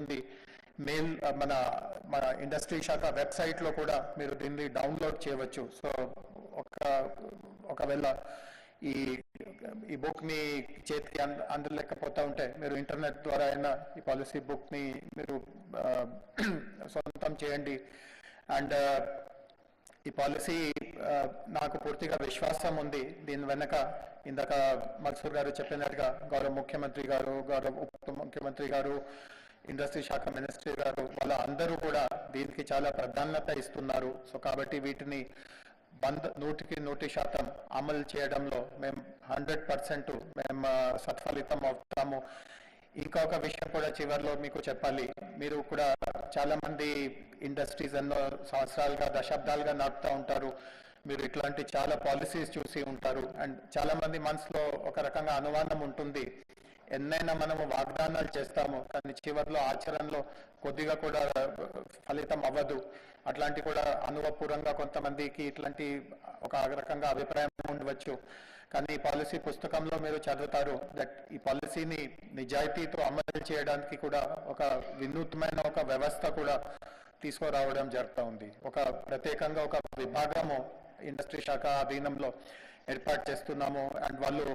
ఉంటుంది. మెయిల్ మన మన ఇండస్ట్రీ శాఖ వెబ్సైట్లో కూడా మీరు దీన్ని డౌన్లోడ్ చేయవచ్చు. సో ఒకవేళ ఈ ఈ బుక్ని చేతికి అందలేకపోతూ ఉంటే మీరు ఇంటర్నెట్ ద్వారా అయినా ఈ పాలసీ బుక్ని మీరు సొంతం చేయండి. అండ్ ఈ పాలసీ నాకు పూర్తిగా విశ్వాసం ఉంది. దీని వెనక ఇందాక మన్సూర్ గారు చెప్పినట్టుగా గౌరవ ముఖ్యమంత్రి గారు, గౌరవ ఉప ముఖ్యమంత్రి గారు, ఇండస్ట్రీ శాఖ మినిస్ట్రీ గారు వాళ్ళ అందరూ కూడా దీనికి చాలా ప్రాధాన్యత ఇస్తున్నారు. సో కాబట్టి వీటిని 100% అమలు చేయడంలో మేము 100% మేము సత్ఫలితం అవుతాము. ఇంకొక విషయం కూడా చివరిలో మీకు చెప్పాలి. మీరు కూడా చాలా మంది ఇండస్ట్రీస్ ఎన్నో సంవత్సరాలుగా దశాబ్దాలుగా నడుపుతూ ఉంటారు. మీరు ఇట్లాంటి చాలా పాలసీస్ చూసి ఉంటారు. అండ్ చాలా మంది మనసులో ఒక రకంగా అనుమానం ఉంటుంది, ఎన్నైనా మనము వాగ్దానాలు చేస్తాము కానీ చివరిలో ఆచరణలో కొద్దిగా కూడా ఫలితం అవ్వదు. అట్లాంటి కూడా అనుభవపూర్వంగా కొంతమందికి ఇట్లాంటి ఒక రకంగా అభిప్రాయం ఉండవచ్చు. కానీ ఈ పాలసీ పుస్తకంలో మీరు చదువుతారు దట్ ఈ పాలసీని నిజాయితీతో అమలు చేయడానికి కూడా ఒక వినూత్నమైన ఒక వ్యవస్థ కూడా తీసుకురావడం జరుగుతూ ఉంది. ఒక ప్రత్యేకంగా ఒక విభాగము ఇండస్ట్రీ శాఖ అధీనంలో ఏర్పాటు చేస్తున్నాము. అండ్ వాళ్ళు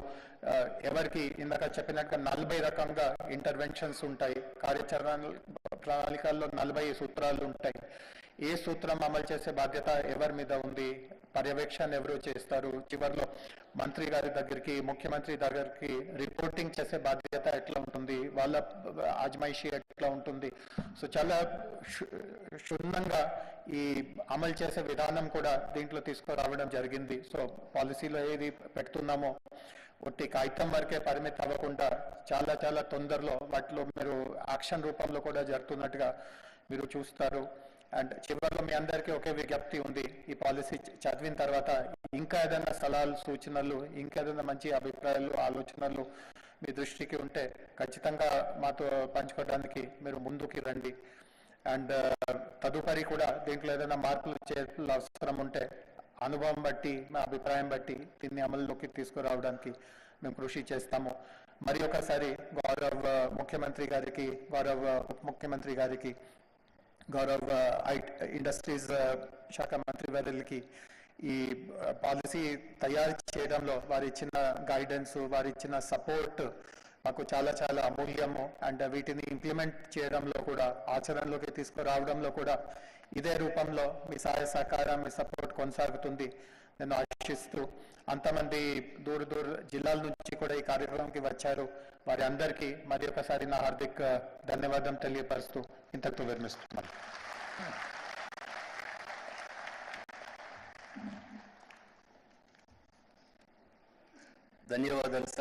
ఎవరికి ఇందాక చెప్పినట్టుగా 40 రకంగా ఇంటర్వెన్షన్స్ ఉంటాయి. కార్యాచరణ ప్రణాళికల్లో 40 సూత్రాలు ఉంటాయి. ఏ సూత్రం అమలు చేసే బాధ్యత ఎవరి మీద ఉంది, పర్యవేక్షణ ఎవరు చేస్తారు, చివరిలో మంత్రి గారి దగ్గరికి, ముఖ్యమంత్రి దగ్గరికి రిపోర్టింగ్ చేసే బాధ్యత ఎట్లా ఉంటుంది, వాళ్ళ ఆజమాయిషీ ఎట్లా ఉంటుంది. సో చాలా క్షుణ్ణంగా ఈ అమలు చేసే విధానం కూడా దీంట్లో తీసుకురావడం జరిగింది. సో పాలసీలో ఏది పెడుతున్నామో ఒట్టి కాగితం వరకే పరిమితి అవ్వకుండా చాలా చాలా తొందరలో వాటిలో మీరు యాక్షన్ రూపంలో కూడా జరుగుతున్నట్టుగా మీరు చూస్తారు. అండ్ చివరిలో మీ అందరికీ ఒకే విజ్ఞప్తి ఉంది, ఈ పాలసీ చదివిన తర్వాత ఇంకా ఏదైనా సలహాలు, సూచనలు, ఇంకా ఏదైనా మంచి అభిప్రాయాలు, ఆలోచనలు మీ దృష్టికి ఉంటే ఖచ్చితంగా మాతో పంచుకోవడానికి మీరు ముందుకి రండి. అండ్ తదుపరి కూడా దీంట్లో ఏదైనా మార్పులు చేర్పులు అవసరం ఉంటే అనుభవం బట్టి, మా అభిప్రాయం బట్టి దీన్ని అమలులోకి తీసుకురావడానికి మేము కృషి చేస్తాము. మరి ఒకసారి గౌరవ ముఖ్యమంత్రి గారికి, గౌరవ ఉప ముఖ్యమంత్రి గారికి, గౌరవ ఇండస్ట్రీస్ శాఖ మంత్రి వర్యులకి ఈ పాలసీ తయారు చేయడంలో వారు ఇచ్చిన గైడెన్స్, వారు ఇచ్చిన సపోర్ట్ మాకు చాలా చాలా అమూల్యము. అండ్ వీటిని ఇంప్లిమెంట్ చేయడంలో కూడా, ఆచరణలోకి తీసుకురావడంలో కూడా ఇదే రూపంలో మీ సహాయ సహకారం, మీ సపోర్ట్ కొనసాగుతుంది నేను ఆశిస్తూ, అంతమంది దూర జిల్లాల నుంచి కూడా ఈ కార్యక్రమంకి వచ్చారు వారి అందరికీ మరి ఒకసారి నా హార్దిక ధన్యవాదం తెలియపరుస్తూ ఇంతకు విరమిస్తున్నాను. ధన్యవాదాలు సార్.